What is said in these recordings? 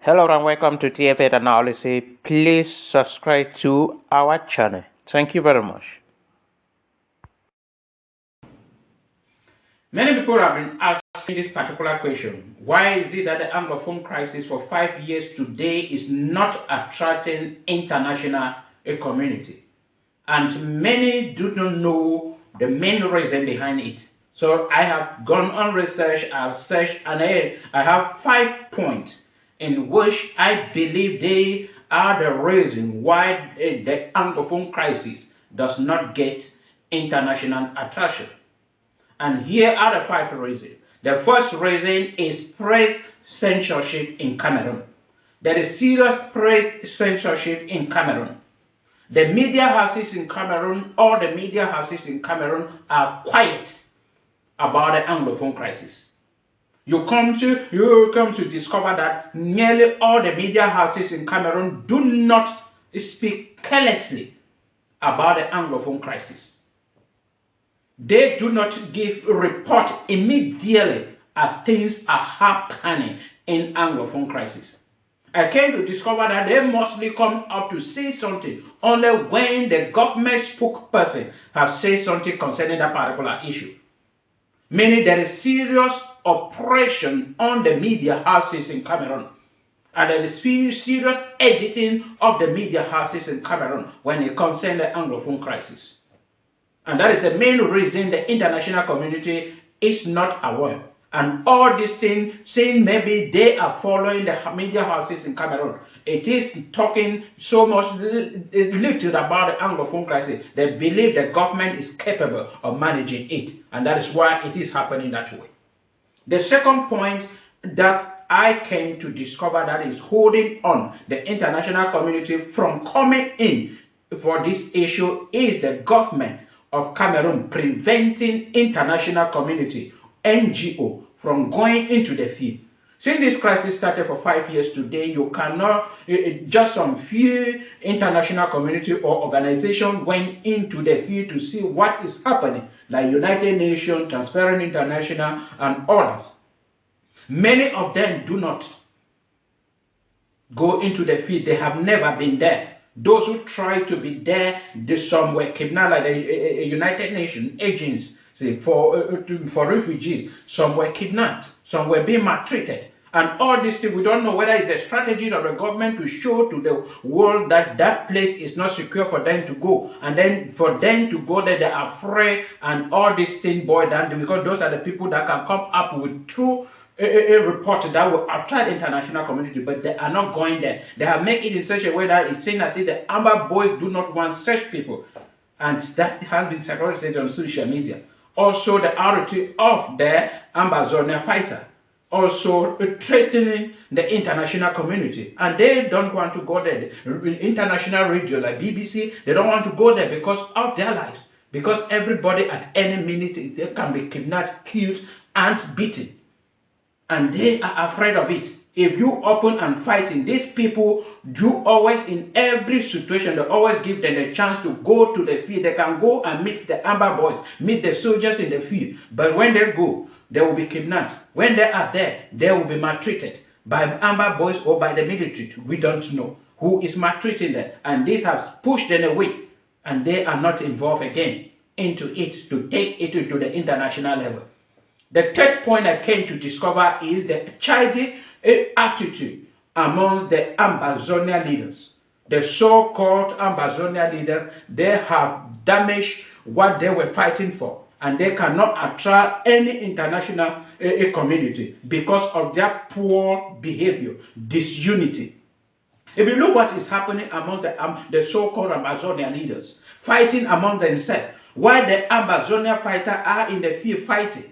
Hello and welcome to TFA Analysis. Please subscribe to our channel. Thank you very much. Many people have been asking this particular question. Why is it that the Anglophone crisis for 5 years today is not attracting international community? And many do not know the main reason behind it. So I have gone on research, I've searched, and I have 5 points in which I believe they are the reason why the Anglophone crisis does not get international attraction. And here are the 5 reasons. The first reason is press censorship in Cameroon. There is serious press censorship in Cameroon. The media houses in Cameroon, all the media houses in Cameroon are quiet about the Anglophone crisis. You come to discover that nearly all the media houses in Cameroon do not speak carelessly about the Anglophone crisis. They do not give report immediately as things are happening in Anglophone crisis. I came to discover that they mostly come up to say something only when the government spokesperson have said something concerning that particular issue. Meaning there is serious oppression on the media houses in Cameroon. And there is serious editing of the media houses in Cameroon when it concerns the Anglophone crisis. And that is the main reason the international community is not aware. And all these things, saying maybe they are following the media houses in Cameroon, it is talking so much little about the Anglophone crisis. They believe the government is capable of managing it. And that is why it is happening that way. The second point that I came to discover that is holding on the international community from coming in for this issue is the government of Cameroon preventing international community, NGO, from going into the field. Since this crisis started for 5 years today, you cannot, just some few international community or organization went into the field to see what is happening, like United Nations, Transparent International, and others. Many of them do not go into the field. They have never been there. Those who try to be there, some were kidnapped, like the United Nations agents for refugees. Some were kidnapped. Some were being maltreated. And all these things, we don't know whether it's a strategy of the government to show to the world that that place is not secure for them to go. And then for them to go there, they are afraid, and all these things boil down because those are the people that can come up with true a report that will attract international community, but they are not going there. They have made it in such a way that it's seen as if the Amber Boys do not want such people, and that has been circulated on social media. Also, the attitude of the Ambazonia fighter, also threatening the international community, and they don't want to go there. The international radio like BBC, they don't want to go there because of their lives, because everybody at any minute they can be kidnapped, killed, and beaten. And they are afraid of it. If you open and fighting, these people do always, in every situation, they always give them the chance to go to the field. They can go and meet the Amber Boys, meet the soldiers in the field. But when they go, they will be kidnapped. When they are there, they will be maltreated by Amber Boys or by the military. We don't know who is maltreating them. And this has pushed them away. And they are not involved again into it to take it to the international level. The third point I came to discover is the childish attitude amongst the Ambazonia leaders. The so-called Ambazonia leaders, they have damaged what they were fighting for, and they cannot attract any international community because of their poor behavior, disunity. If you look what is happening among the so-called Ambazonia leaders, fighting among themselves, while the Ambazonia fighters are in the field fighting,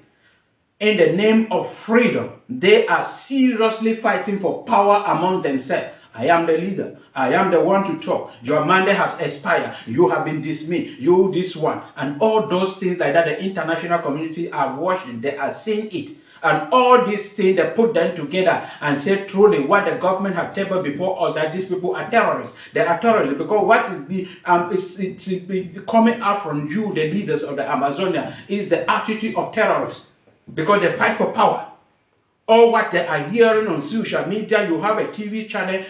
in the name of freedom, they are seriously fighting for power among themselves. I am the leader. I am the one to talk. Your mandate has expired. You have been dismissed. You this one. And all those things like that, the international community are watching. They are seeing it. And all these things, they put them together and say truly what the government have tabled before us, that these people are terrorists. They are terrorists because what is it's coming out from you, the leaders of the Amazonia, is the attitude of terrorists. Because they fight for power. All what they are hearing on social media, you have a TV channel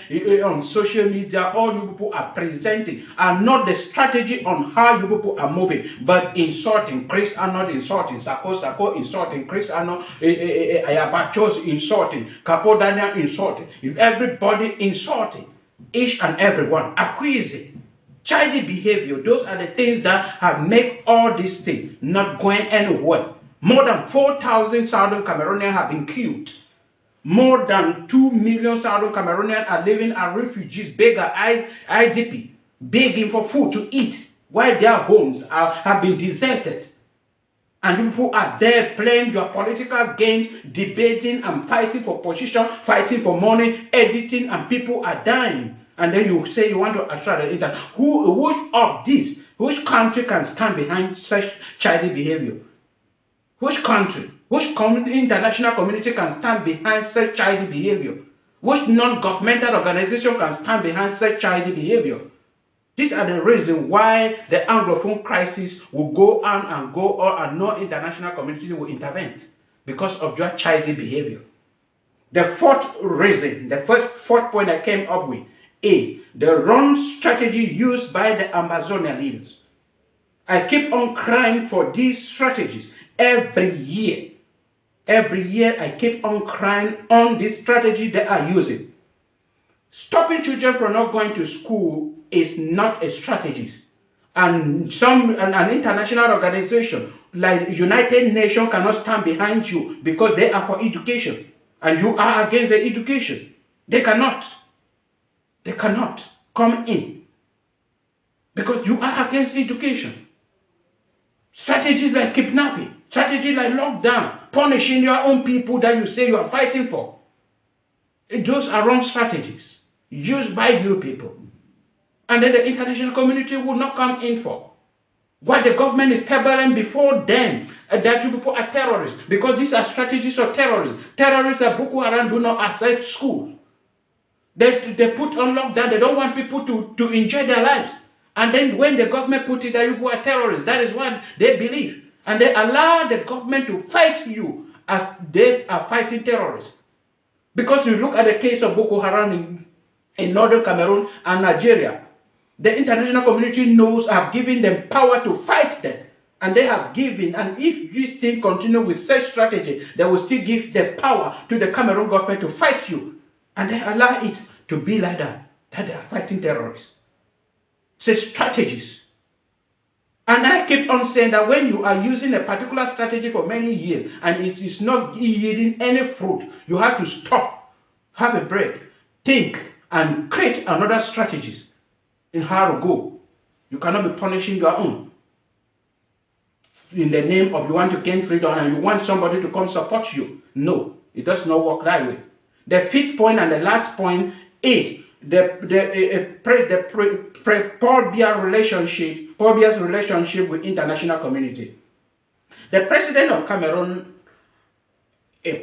on social media, all you people are presenting are not the strategy on how you people are moving, but insulting Chris Arnold, insulting Sako insulting Chris Arnold, Ayabachos insulting, Capo Daniel insulting, everybody insulting, each and everyone, accusing. Childish behavior, those are the things that have made all these things not going anywhere. More than 4,000 Southern Cameroonians have been killed. More than 2 million Southern Cameroonians are living as refugees, beggar, IDP, begging for food to eat, while their homes have been deserted. And people are there playing your political games, debating and fighting for position, fighting for money, editing, and people are dying. And then you say you want to attract the internet. Which of these, which country can stand behind such childish behavior? Which country, which international community can stand behind such childish behavior? Which non-governmental organization can stand behind such childish behavior? These are the reasons why the Anglophone crisis will go on and go on and no international community will intervene because of your childish behavior. The fourth reason, the fourth point I came up with is the wrong strategy used by the Amazonian leaders. I keep on crying for these strategies. Every year I keep on crying on this strategy they are using. Stopping children from not going to school is not a strategy. And an international organization like United Nations cannot stand behind you because they are for education. And you are against the education. They cannot come in because you are against education. Strategies like kidnapping, strategies like lockdown, punishing your own people that you say you are fighting for. Those are wrong strategies used by you people. And then the international community will not come in for. What the government is tabling before them, that you people are terrorists, because these are strategies of terrorism. Terrorists at Boko Haram do not accept schools. They put on lockdown, they don't want people to enjoy their lives. And then when the government put it that you are terrorists, that is what they believe. And they allow the government to fight you as they are fighting terrorists. Because you look at the case of Boko Haram in northern Cameroon and Nigeria, the international community knows have given them power to fight them. And they have given, and if this thing continue with such strategy, they will still give the power to the Cameroon government to fight you. And they allow it to be like that they are fighting terrorists. It's strategies. And I keep on saying that when you are using a particular strategy for many years and it is not yielding any fruit, you have to stop, have a break, think, and create another strategies in how to go. You cannot be punishing your own. In the name of you want to gain freedom and you want somebody to come support you. No, it does not work that way. The fifth point and the last point is Paul Biya's relationship with international community. The president of Cameroon,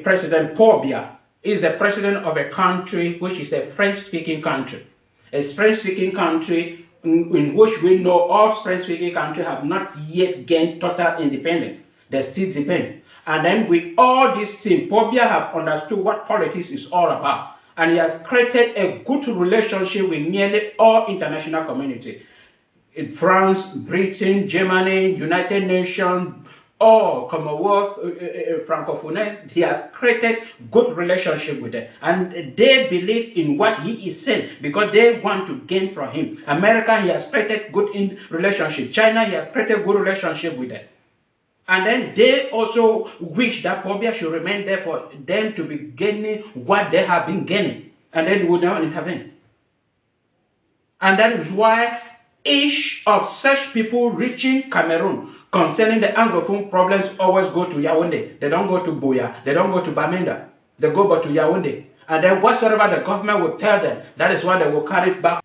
President Paul Biya, is the president of a country which is a French-speaking country. A French-speaking country in which we know all French-speaking countries have not yet gained total independence. They still depend. And then with all these things, Paul Biya have understood what politics is all about. And he has created a good relationship with nearly all international community. In France, Britain, Germany, United Nations, all Commonwealth, Francophones, he has created good relationship with them. And they believe in what he is saying because they want to gain from him. America, he has created good relationship. China, he has created good relationship with them. And then they also wish that Paul Biya should remain there for them to be gaining what they have been gaining. And then they would not intervene. And that is why each of such people reaching Cameroon concerning the Anglophone problems always go to Yaoundé. They don't go to Buea. They don't go to Bamenda. They go but to Yaoundé. And then whatsoever the government will tell them, that is what they will carry it back.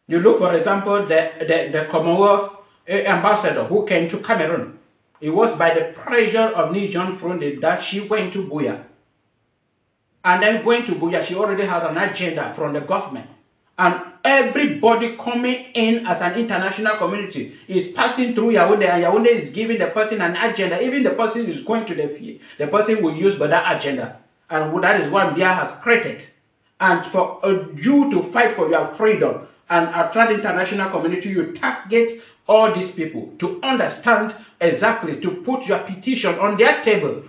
You look, for example, the Commonwealth ambassador who came to Cameroon. It was by the pressure of Nijon Fronde that she went to Buea. And then going to Buea, she already had an agenda from the government. And everybody coming in as an international community is passing through Yaoundé, and Yaoundé is giving the person an agenda. Even the person who is going to the field, the person will use but that agenda. And that is what Bia has created. And for you to fight for your freedom and attract the international community, you target all these people to understand exactly, to put your petition on their table.